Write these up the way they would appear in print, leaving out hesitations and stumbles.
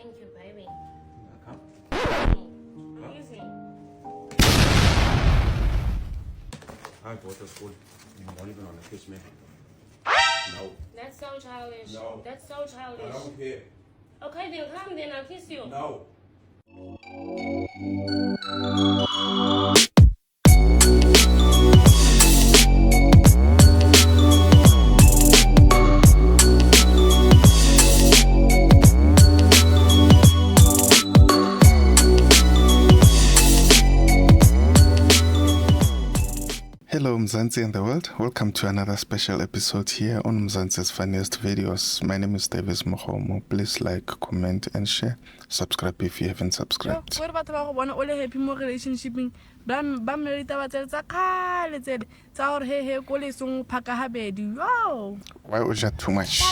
Thank you, baby. Easy. I go to school. I'm not even on the kiss me. No. That's so childish. No. That's so childish. I don't care. Okay, then come, then I'll kiss you. No. Hello Mzansi and the world, welcome to another special episode here on Mzansi's funniest videos. My name is Davis Mohomo. Please like, comment and share. Subscribe if you haven't subscribed. What about the one all happy more relationshiping? Bam merita batsa khale tsele tsa hore he ko le song phaka habedi. Yo. Why was that too much?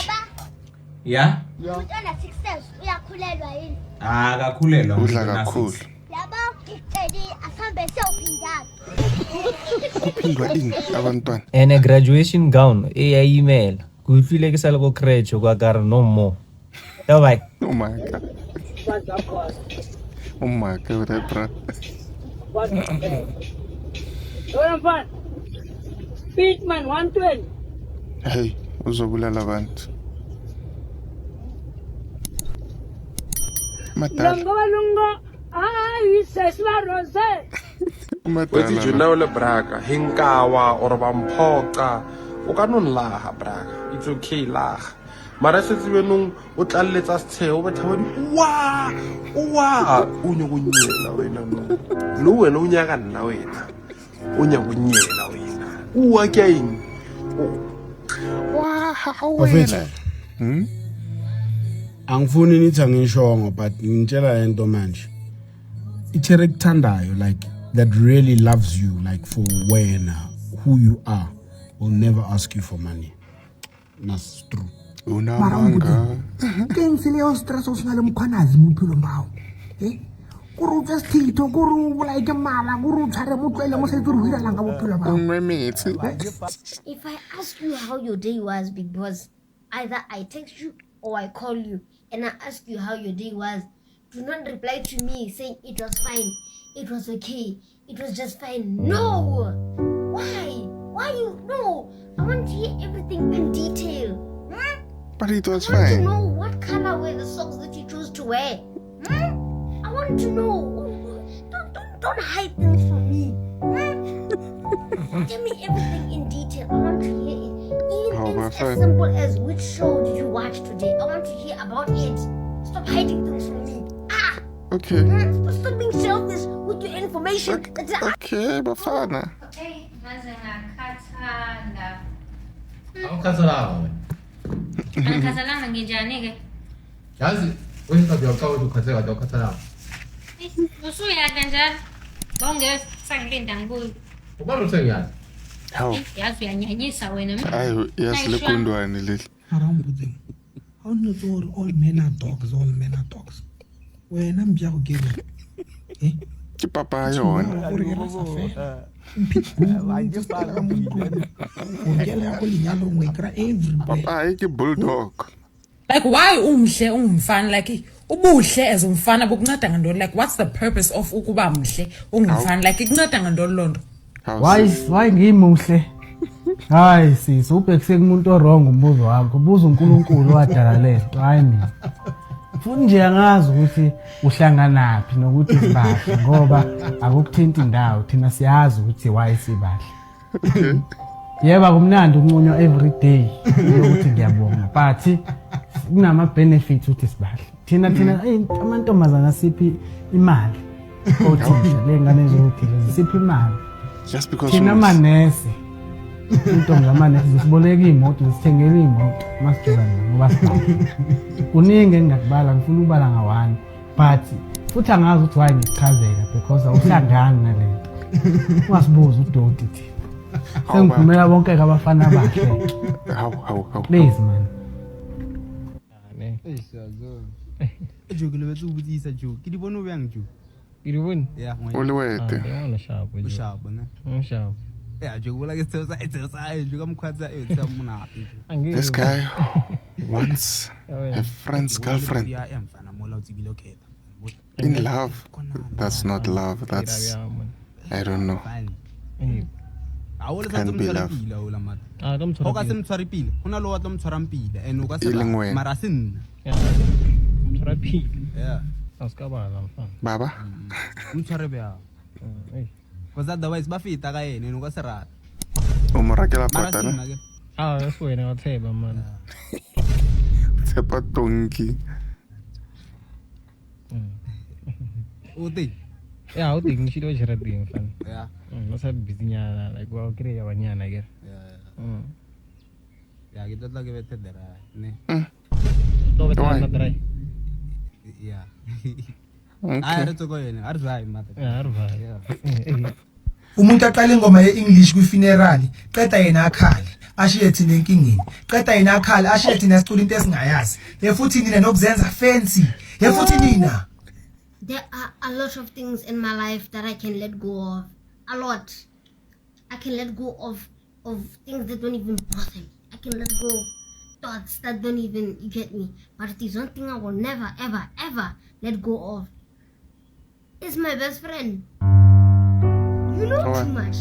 Yeah? Umntwana 6 years uyakhulelwa yini? Akakhulelwa. Udla kakhulu. Yabo ngiceli asambe sewuphindana. Kuphindwa ini abantwana? And a graduation gown, email. Could feel like a salgo crutch or got no more. All right. Oh my god. Oh my god, bro. Pitman 120. Hey, uzobulala abantu. Matala. Lungo. Ay, sesma rose. Wethi juna le braga hinkawa or bamphoqa o ka no laha braga it's okay laha mara se tsebe nong o tlalletsa setheo ba thaba wa o nyo go nyela wena no wena o nyaka nna wena o nya go nyela wena wa ke eng Wa hawela. Angifuni nithi angishongo but ngintshela lento manje ithere kuthandayo like that really loves you like for wena who you are will never ask you for money. That's true. Unamanga. Ke ngifile o stress o sina le mkhwanazi mo philo mbao. Kuru just thito kuru like mala kuru tshare mo tlele mo se tsuru hira langa bophelo ba. Unremitsi. If I ask you how your day was because either I text you or I call you and I ask you how your day was, do not reply to me saying it was fine, it was okay, it was just fine. No! Why you? No! I want to hear everything in detail. But it was I want to fine. know what color were the socks that you chose to wear. I want to know. Don't hide things from me. Tell me everything in detail. I want to hear it. How Even about things as fine? simple as which show did you watch today. I want to hear about it. Stop hiding things from me. Okay. Stop being selfish with your information. Okay, bafana. Okay, maze ngakhathala. Awukhathalanga. Angikhathalanga nginjani-ke? Yazi, wena uyaqala ukukhatheka ukhathalanga. Usuyaka njalo. Bawungeke sangilinda ngibuye. Ubani usengiyazi? How? Yazi uyanyanyisa wena. Ayo, yasilekundwane leli. Arambudzeng. How no tsore all men are dogs, all men are dogs. Wena mbya go gela. Ke papa yona. Papa hayi ke bulldog. Like why umhle ungumfana like ubuhle as umfana bokunceda ngantoni like what's the purpose of ukuba mhle ungumfana like ikunceda ngantoni lonto? Why ngimuhle? Hayi sisi ubhekise kumuntu wrong umbuzo wakho. Ubuza uNkulunkulu wadala le. Hayi mina. Futhi nje angazi ukuthi uhlanganaphi nokuthi sibahle ngoba akukuthinta indawo thina siyazi ukuthi why sibahle. Yeba kumnandi unqunywa every day ukuthi ngiyabonga but kunama benefits ukuthi sibahle. Thina amantombazana siphi imali. Othisha lengane ezothile siphi imali. Just because thina manesi intombi zamanesi zisiboleka imoto zithengela imoto masijula ngoba sibahle. Kuningi engakubala ngifuna ukubala nga1 but futhi angazi ukuthi why ngichazela because awuhlangani nalento. Ungasibuza udoti thi. Sengivumela bonke abafana bahle. How. Please man. Joke le bethu ubudisa joke. Ke di bona o bang joke. Iribun? Yeah, Uliwete. Shabo, ne? Shabo. This guy wants a friend's girlfriend. In love. That's not love. That's, I don't know. Can be love. Baba? Because otherwise, Bafita guy, and was a rat. Umarakela patana. That's when I'll say, man. Sepa tonki. Yeah, I think she was being fun. Yeah. Must have busy, like, well, create one yan, I guess. Yeah, you don't give it there. Yeah. I had to go in. Umuntu aqala ingoma ye-English kwi-funeral qeda yena akhali ashiye thina enkingeni qeda yena akhali ashiye thina sicula into esingayazi yefuthi nina nokuzenza fancy yefuthi nina. There are a lot of things in my life that I can let go of. A lot. I can let go of things that don't even bother me. I can let go of thoughts that don't even get me. But there's one thing I will never, ever, ever let go of. It's my best friend. You know too much.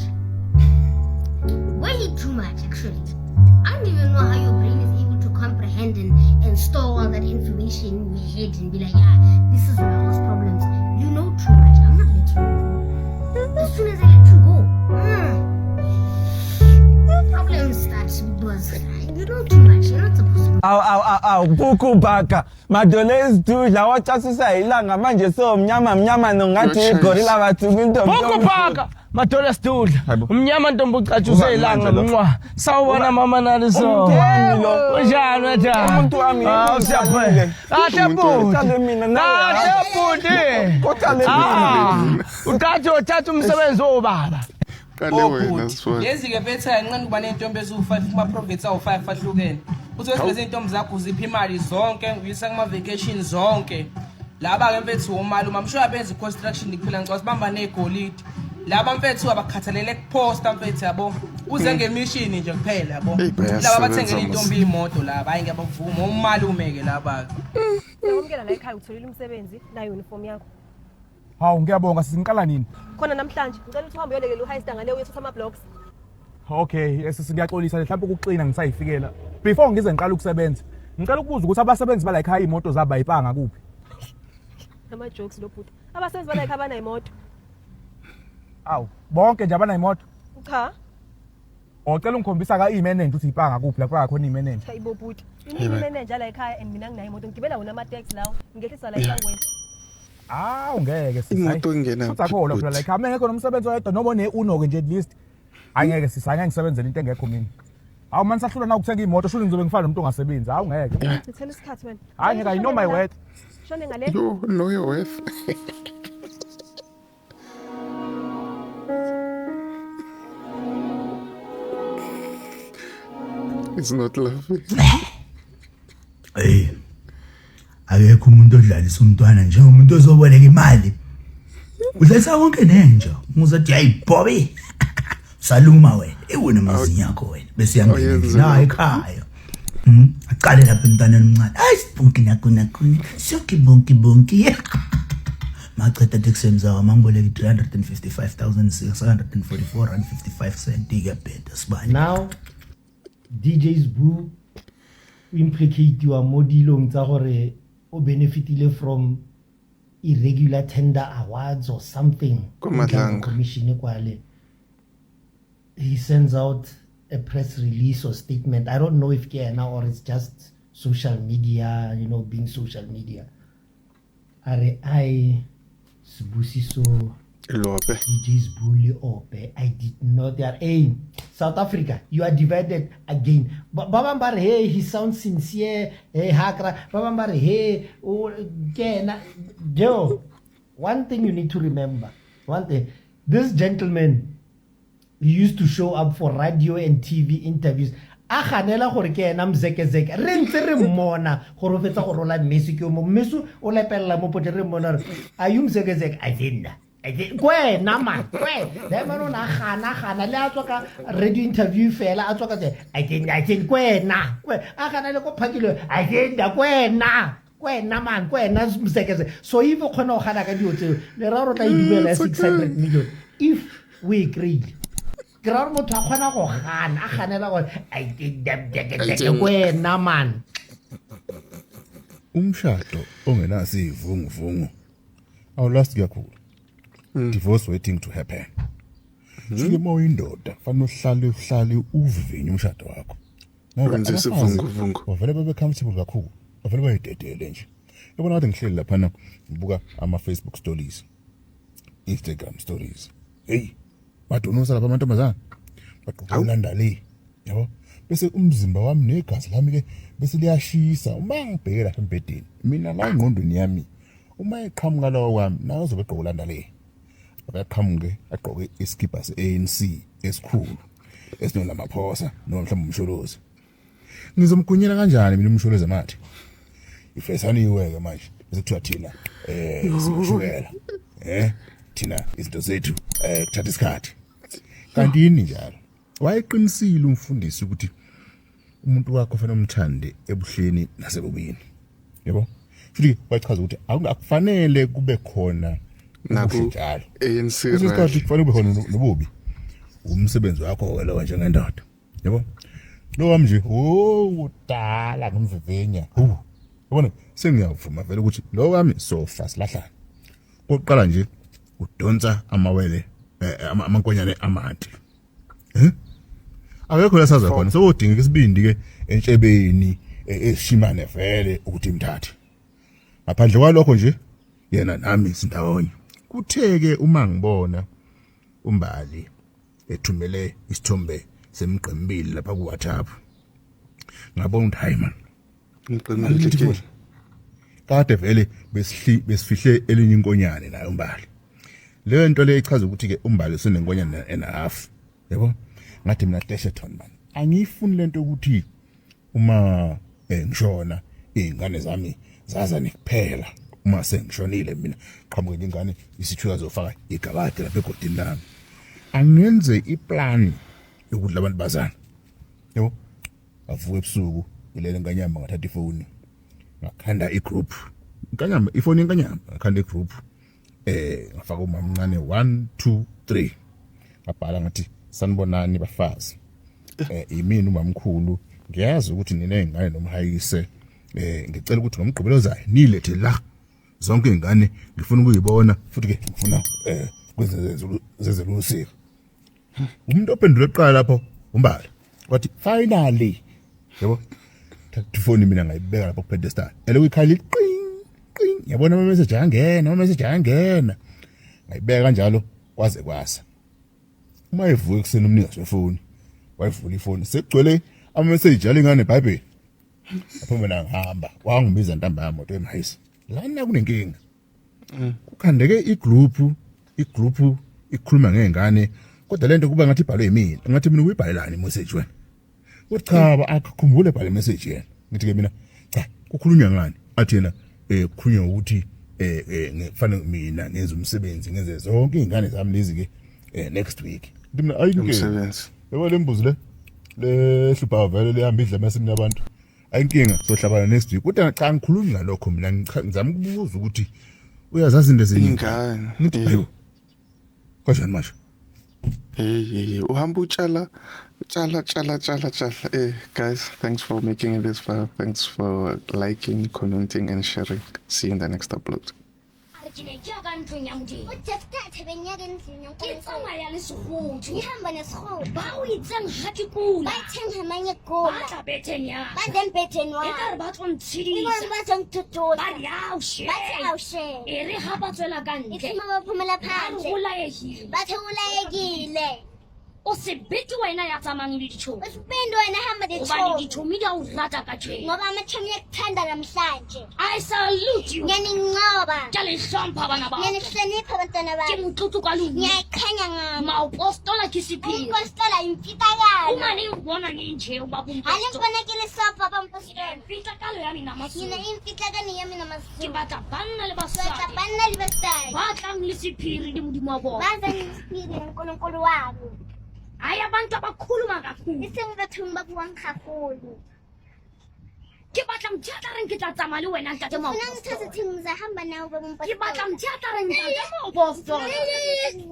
Way too much, actually. I don't even know how your brain is able to comprehend and store all that information in your head and be like, yeah, this is my house problems. You know too much. I'm not letting you go. As soon as I let you go, problems start because you know too much. You're not supposed to. Buku baka madolezi tu la wacha sasa ilanga manje so mnyama nongathi gorilla bathu into Buku baka madolezi tu umnyama ntombo ucatshuze ilanga mncwa sawubona mama nani so unjani wethu umuntu wami usiyaphela kahle buti uqathi uthatha umsebenzi wobaba Yezi-ke bethe kancane kuba nentombi eziwu-5 kuma-province awu-5 ahlukene uthi lezi ntombi zakho uzipha imali zonke uyisa kuma-vacation zonke laba-ke mfethu umali umamsho benza i-construction kuphela ngicwa sibamba negolide laba mfethu abakhathalele kuposta mfethu yabo uze ngemishini nje kuphela yabo laba bathengele intombi imoto laba hayi ngiyabavuma umali umeke laba-ke Ngiyamukela la ekhaya utholile umsebenzi na uniform yakho Hawu ngiyabonga siziqala nini? khona namhlanje ngicela ukuthi uhambe uyolekela uHighstar ngale uyothatha ama-blocks Okay, siyaxolisa mhlawumbe ukuqina ngisayifikela. Before ngize ngiqala ukusebenza, ngicela ukubuza ukuthi abasebenzi bala ekhaya imoto zabo ayipanga kuphi? ama-jokes lo bhuti abasebenzi bala ekhaya abanayimoto Awu, bonke nje abanayimoto? cha Ocela ungikhombisa ka-e-manager ukuthi ipanga kuphi lapha khona i-manager. hayibo bhuti iningi manager la ekhaya and mina nginayo imoto ngigibela wona ama-taxi lawo ngehlisa la esangweni Ungeke imoto ingena. Futhi akho phela la ekhaya ngekho nomsebenzi oyedwa noma une-uno-ke nje at least. Angeke sisanye ngisebenzele into engekho mina. Hawu manje sahlula na ukuthenga imoto shule ngizobe ngifana nomuntu ongasebenzi. Hawu ngeke. ngithela isikhathi wena Hayi ngeke I know my worth. shone ngale You know your worth. It's not laughing. Hey. Akekho umuntu odlalisa umntwana njengomuntu ozoboleka imali. Udlalisa wonke nenja. Muzathi ayibhobi. Saluma wena. Iwona mazinyo yakho wena. Bese yangena la ekhaya. Aqale lapha emntaneni omncane. Hayi sibonke nakuna. Soke bonke. Maqeda teksemza mangiboleka 355,644.55 ke beta sibani. Now DJ's Brew implicate you mo dilong tsa gore o benefitile from irregular tender awards or something. Commission kwale. He sends out a press release or statement. I don't know if now or it's just social media, being social media. I Sibusiso DJ's Bully Ope. I did not there. Hey, South Africa, you are divided again. Babambar, hey, he sounds sincere. Hey, Hakra, Babambar, hey, oh, Joe. One thing you need to remember. One thing. This gentleman, he used to show up for radio and TV interviews. A ganela gore ke ena mzeke re ntse re mmona gore o fetsa go rola music yo mo mesu o lepella mo pote re mmona a yu mzeke ayenda kwena man le man o na gana le a tswa ka radio interview fela a tswa ka tse again kwena a gana le ko phakile again kwena man kwena msekeze so if o khona o gana ka dio tseo le ra rota idubela 600 million if we agree kra mo twa khona go gana a ganela go kwena man umshado ongenasi ivunguvungu awulast kakhulu divorce waiting to happen sike mo indoda fanele uhlale uvivinye umshado wakho wenze isivunguvungu wavele babe comfortable kakhulu wavele bayidedele nje yabona ngathi ngihleli lapha ngibuka ama Facebook stories Instagram stories hey badonosa lapha amantombazana baqoqulanda le yabo bese umzimba wami negazi lami ke bese liyashisa uma ngibheke lapha embedeni mina la ingqondweni yami uma eqhamuka lawo kwami nayo uzobegqokulanda le akaqhamuke agqoke iskipa se-ANC esikhulu esinamaphosa noma mhlawumbe umsholozi ngizomgunyela kanjani mina umsholozi amathi ifesani iweke manje bese kuthiwa thina sikushukela thina izinto zethu kuthatha isikhathi kanti yini njalo wayeqinisile umfundisi ukuthi umuntu wakho fanele umthande ebuhleni nasebubini yabo futhi wachaza ukuthi akufanele kube khona nakunjalo ANC right kufanele kube khona nobubi umsebenzi wakho lo njengendoda yabo lo wami nje udala ngomvivinya yabona sengiyavuma vele ukuthi lo wami so fast lahlana kokuqala nje udonsa amawele amankonyane amanti akekho lasaza khona sokudingeka isibindi ke entshebeni esishimane vele ukuthi imthathe ngaphandle kwalokho nje yena nami sindawonye kutheke uma ngibona umbali ethumele isithombe semgqimbili lapha ku WhatsApp ngabona ukuthi hayi man ngqimbili kade vele besifihle elinye inkonyane nayo umbali le nto le ichaza ukuthi ke umbali usenenkonyane and a half yabo ngathi mina Desheton man angifuni lento ukuthi uma ngishona izingane zami zazane kuphela uma sengishonile mina qhamuke ingane isithuka zofaka igabade lapha egodini lami angenze iplan yokuthi abantu bazana yabo avuke ebusuku ilele nganyamba ngathatha ifoni ngakhanda igroup nganyamba ifoni nganyamba ngakhanda igroup ngafaka umamncane 1 2 3 ngabhala ngathi sanibonani bafazi imini umamkhulu ngiyazi ukuthi ninengane nomhayise ngicela ukuthi ngomgqibelo ozayo nilethe la zonke izingane ngifuna ukuyibona futhi ke ngifuna kwenzezela usiko umuntu ophendula eqala lapho umbali wathi finally yabo thatha ifoni mina ngayibeka lapho ku pedestal elokukhala qing yabona ama message ayangena ngayibeka kanjalo kwaze kwasa uma evuka kusena umnikazi wefoni wayivula ifoni sekugcwele ama message alingane eBhayibheli apho mina ngihamba wangibiza ntamba yamoto emhayisi lana kunenkinga ukhandeke igroup ikhuluma ngengane kodwa lento kuba ngathi ibhalwe yimina ngathi mina uyibhalelani message wena uthi cha akukhumbule ibhale message yena ngithi ke mina cha kukhulunywa ngani athi yena kukhulunywa ukuthi ngifanele mina ngenza umsebenzi ngenze zonke izingane zami lezi ke next week ngithi mina ayinkinga yebo lembuzi le hlupha vele lehamba idla masimini abantu ayinkinga sohlabana next week kodwa cha ngikhuluma ngalokho mina ngizama ukubuza ukuthi uyazazi into ezingane ngithi hayibo kanjani manje uhamba utshala guys, thanks for making it this far. Thanks for liking, commenting and sharing. See you in the next upload. Usibiti wena yatsamang le dicho. Usibindi wena hamba de cho. Ngoba dicho media urata ka tshwe. Ngoba amathami yakuthanda namhlanje. I salute you. Ngiyaninqoba. bana. Ke le hlompha bana ba. Ke le hlonipha bantwana ba. Ke motlotlo ka lona. Ngiyakhanya ngami. Maopostola ke sephiri. Impostola imfitakala. Uma ni ngibona nginje ubaba umpostola. Hale ngibona ke le sopa baba impostola. Imfitakalo yami namasiko. Yena imfitakalo yami namasiko. Ke batla banna le basadi. Batla banna le basadi. Ba tlang le sephiri le modimo wa bona. Baza ngisephiri uNkulunkulu wabo. Hayi abantu abakhuluma kakhulu. Iseng batho ba buang kakhulu. Ke batla mthatha ke tla tsamaya le wena ntate Maopostola. Ufuna ngithathe thini ngizahamba nawe baba impostola. Ke batla mthatha ntate Maopostola.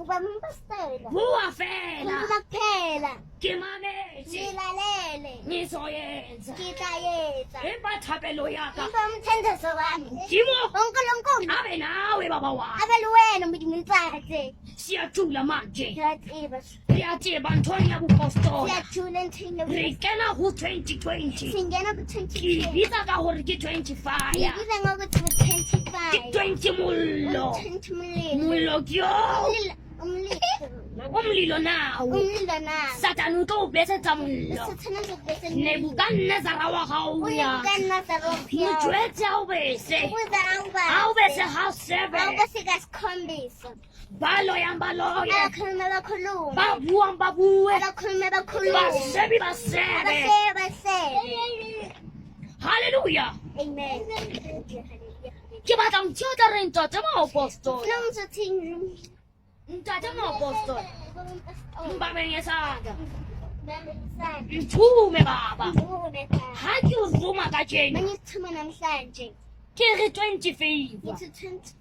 Baba impostola. Bua fela. Bua kuphela. Ke mametse. Ngilalele. Ngizoyenza. Ngitayenza. Empa thapelo yaka. Empa umthandazo wami. Dimo. uNkulunkulu. Abe nawe baba wami. Abe luwena modimo ntsathe. Siyajula manje. Siyatsiba. Siyatsiba nthoni ya bupostola. Siyajula nthini ya bupostola. Re kena ho 2020. Singena ku 2020. Ibiza ka hore ke 25. Ibiza ngokuthi 25. Ke 20 mullo. 20 mullo. Mullo kyo. Umlilo nawo. Umlilo nawo. Satani utlo ubetsetsa mullo. Satani uzobetsa mullo. Nebukadnezara wa hao ya. Nebukadnezara wa hao. Mujwetse awubese. Ukuze awubase. Awubese house 7. Awubese kasikhombisa. Baloya baloya. Abakhuluma bakhuluma. Babuwa babuwe. Abakhuluma bakhuluma. Basebi basebe. Abasebe basebe. Hallelujah. Amen. Ke batla mthatha re ntate Maopostola. Ufuna ngithathini? Ntate Maopostola. Mbabeng yesandla. Mthume baba. Ha ke uvuma kajeno. Mangithuma namhlanje. Ke re 20 favor. Ngithi 20.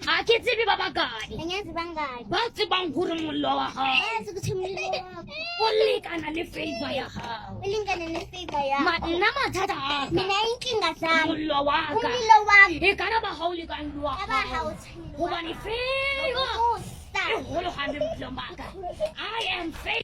Ha ke tsebe ba bakae. Angazi bangani. Ba tsebang hore mollo wa hao. Yazi ukuthi umlilo wakho. O lekana le favor ya hao. Ulingana ne favor yakho. Nna mathata aka. Mina inkinga zami. Mollo wa ka. Umlilo wami. E kana ba hao le kan lwa. Aba hao Hobane favor. Ubusa. E holo hambe bophelo ba ka. I am favor.